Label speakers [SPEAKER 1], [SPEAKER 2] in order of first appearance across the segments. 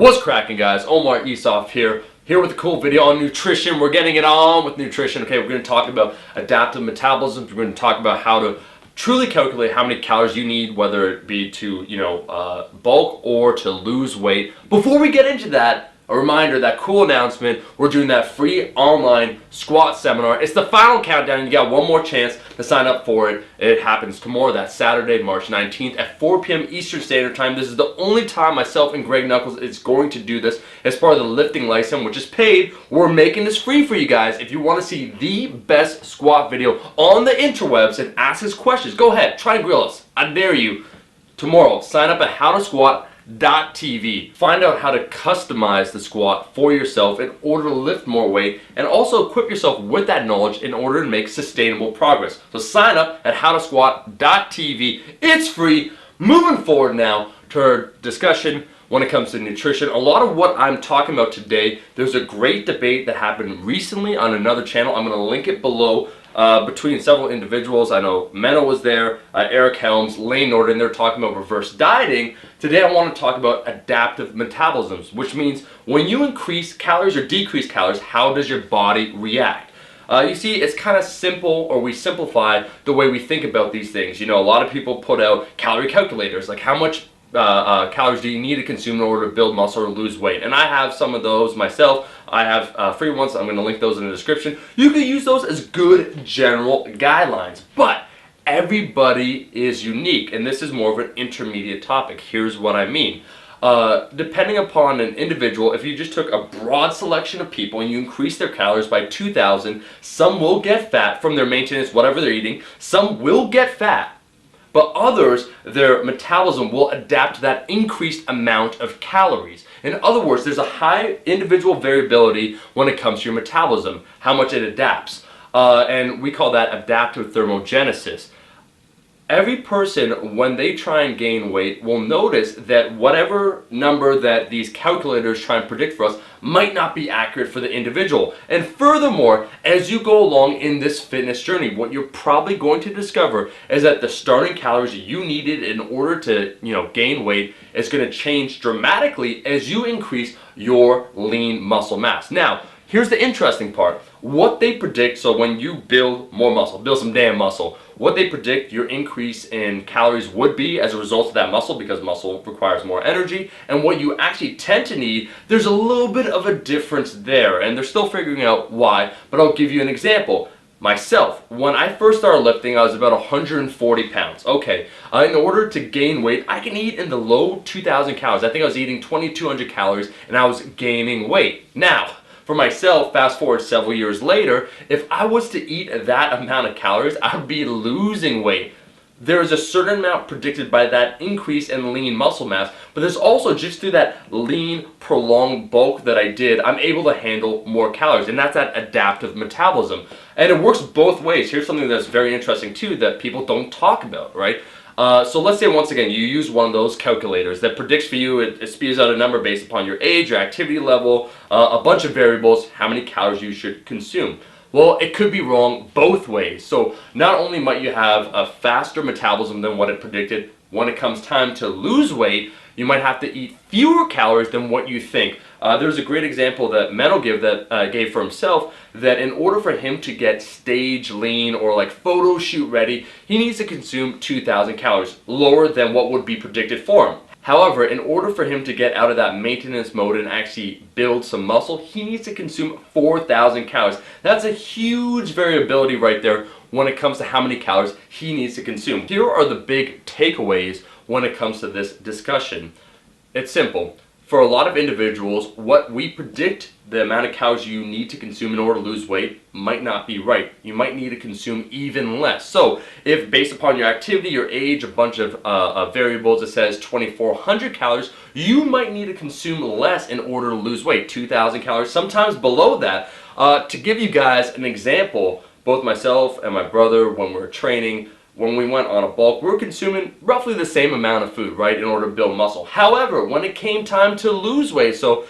[SPEAKER 1] What's cracking, guys? Omar Esoff here with a cool video on nutrition. We're getting it on with nutrition. Okay, we're going to talk about adaptive metabolisms. We're going to talk about how to truly calculate how many calories you need, whether it be to bulk or to lose weight. Before we get into that, a reminder, that cool announcement, we're doing that free online squat seminar. It's the final countdown. You got one more chance to sign up for it. It happens tomorrow, that Saturday, March 19th at 4 p.m. Eastern Standard Time. This is the only time myself and Greg Knuckles is going to do this as part of the lifting license, which is paid. We're making this free for you guys. If you want to see the best squat video on the interwebs and ask us questions, go ahead, try and grill us. I dare you. Tomorrow, sign up at howtosquat.tv. Find out how to customize the squat for yourself in order to lift more weight, and also equip yourself with that knowledge in order to make sustainable progress. So sign up at howtosquat.tv. It's free. Moving forward now to our discussion when it comes to nutrition. A lot of what I'm talking about today, there's a great debate that happened recently on another channel. I'm going to link it below. Between several individuals. I know Menno was there, Eric Helms, Lane Norton. They're talking about reverse dieting. Today I want to talk about adaptive metabolisms, which means when you increase calories or decrease calories, how does your body react? You see, it's kind of simple, or we simplify the way we think about these things. You know, a lot of people put out calorie calculators, like how much calories do you need to consume in order to build muscle or lose weight. And I have some of those myself. I have free ones. I'm going to link those in the description. You can use those as good general guidelines, but everybody is unique, and this is more of an intermediate topic. Here's what I mean. Depending upon an individual, if you just took a broad selection of people and you increase their calories by 2,000, some will get fat from their maintenance, whatever they're eating. Some will get fat. But others, their metabolism will adapt to that increased amount of calories. In other words, there's a high individual variability when it comes to your metabolism, how much it adapts. And we call that adaptive thermogenesis. Every person, when they try and gain weight, will notice that whatever number that these calculators try and predict for us might not be accurate for the individual. And furthermore, as you go along in this fitness journey, what you're probably going to discover is that the starting calories you needed in order to, gain weight is going to change dramatically as you increase your lean muscle mass. Now, here's the interesting part. What they predict, so when you build more muscle, build some damn muscle, what they predict your increase in calories would be as a result of that muscle, because muscle requires more energy, and what you actually tend to need, there's a little bit of a difference there, and they're still figuring out why, but I'll give you an example. Myself, when I first started lifting, I was about 140 pounds. Okay, in order to gain weight, I can eat in the low 2,000 calories. I think I was eating 2,200 calories, and I was gaining weight. Now, for myself, fast forward several years later, if I was to eat that amount of calories, I'd be losing weight. There's a certain amount predicted by that increase in lean muscle mass, but there's also, just through that lean, prolonged bulk that I did, I'm able to handle more calories, and that's that adaptive metabolism. And it works both ways. Here's something that's very interesting too that people don't talk about, right? So let's say, once again, you use one of those calculators that predicts for you, it spews out a number based upon your age, your activity level, a bunch of variables, how many calories you should consume. Well, it could be wrong both ways. So not only might you have a faster metabolism than what it predicted, when it comes time to lose weight, you might have to eat fewer calories than what you think. There's a great example that Menno gave for himself, that in order for him to get stage lean or like photo shoot ready, he needs to consume 2,000 calories, lower than what would be predicted for him. However, in order for him to get out of that maintenance mode and actually build some muscle, he needs to consume 4,000 calories. That's a huge variability right there when it comes to how many calories he needs to consume. Here are the big takeaways when it comes to this discussion. It's simple. For a lot of individuals, what we predict the amount of calories you need to consume in order to lose weight might not be right. You might need to consume even less. So if, based upon your activity, your age, a bunch of variables, it says 2,400 calories, you might need to consume less in order to lose weight, 2,000 calories, sometimes below that. To give you guys an example, both myself and my brother, when we were training, when we went on a bulk, we were consuming roughly the same amount of food, right, in order to build muscle. However, when it came time to lose weight, so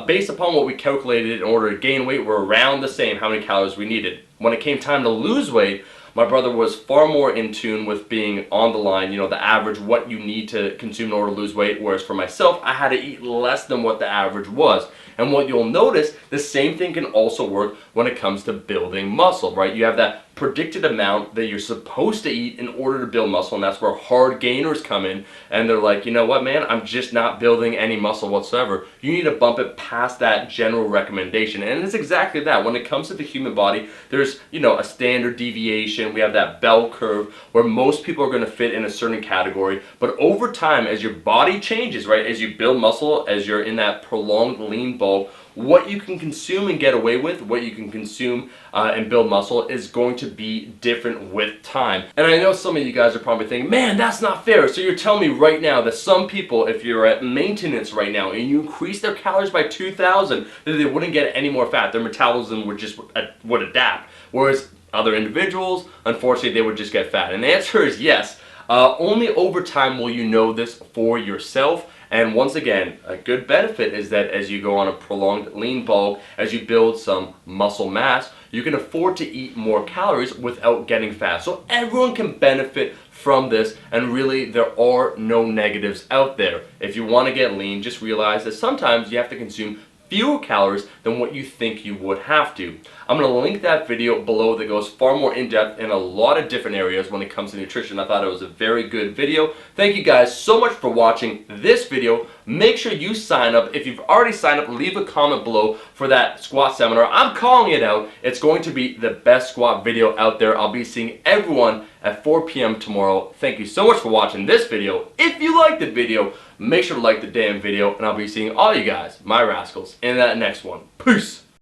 [SPEAKER 1] based upon what we calculated in order to gain weight, we're around the same how many calories we needed. When it came time to lose weight, my brother was far more in tune with being on the line, the average, what you need to consume in order to lose weight, whereas for myself, I had to eat less than what the average was. And what you'll notice, the same thing can also work when it comes to building muscle, right? You have that predicted amount that you're supposed to eat in order to build muscle, and that's where hard gainers come in, and they're like, you know what, man, I'm just not building any muscle whatsoever. You need to bump it past that general recommendation, and it's exactly that. When it comes to the human body, there's, a standard deviation. We have that bell curve where most people are going to fit in a certain category, but over time, as your body changes, right, as you build muscle, as you're in that prolonged lean bulk, what you can consume and get away with, what you can consume and build muscle is going to be different with time. And I know some of you guys are probably thinking, man, that's not fair. So you're telling me right now that some people, if you're at maintenance right now and you increase their calories by 2,000, that they wouldn't get any more fat. Their metabolism would adapt. Whereas other individuals, unfortunately, they would just get fat. And the answer is yes. Only over time will you know this for yourself. And once again, a good benefit is that as you go on a prolonged lean bulk, as you build some muscle mass, you can afford to eat more calories without getting fat. So everyone can benefit from this, and really there are no negatives out there. If you want to get lean, just realize that sometimes you have to consume fewer calories than what you think you would have to. I'm going to link that video below that goes far more in depth in a lot of different areas when it comes to nutrition. I thought it was a very good video. Thank you guys so much for watching this video. Make sure you sign up. If you've already signed up, leave a comment below for that squat seminar. I'm calling it out. It's going to be the best squat video out there. I'll be seeing everyone at 4 p.m. tomorrow. Thank you so much for watching this video. If you liked the video, make sure to like the damn video, and I'll be seeing all you guys, my rascals, in that next one. Peace!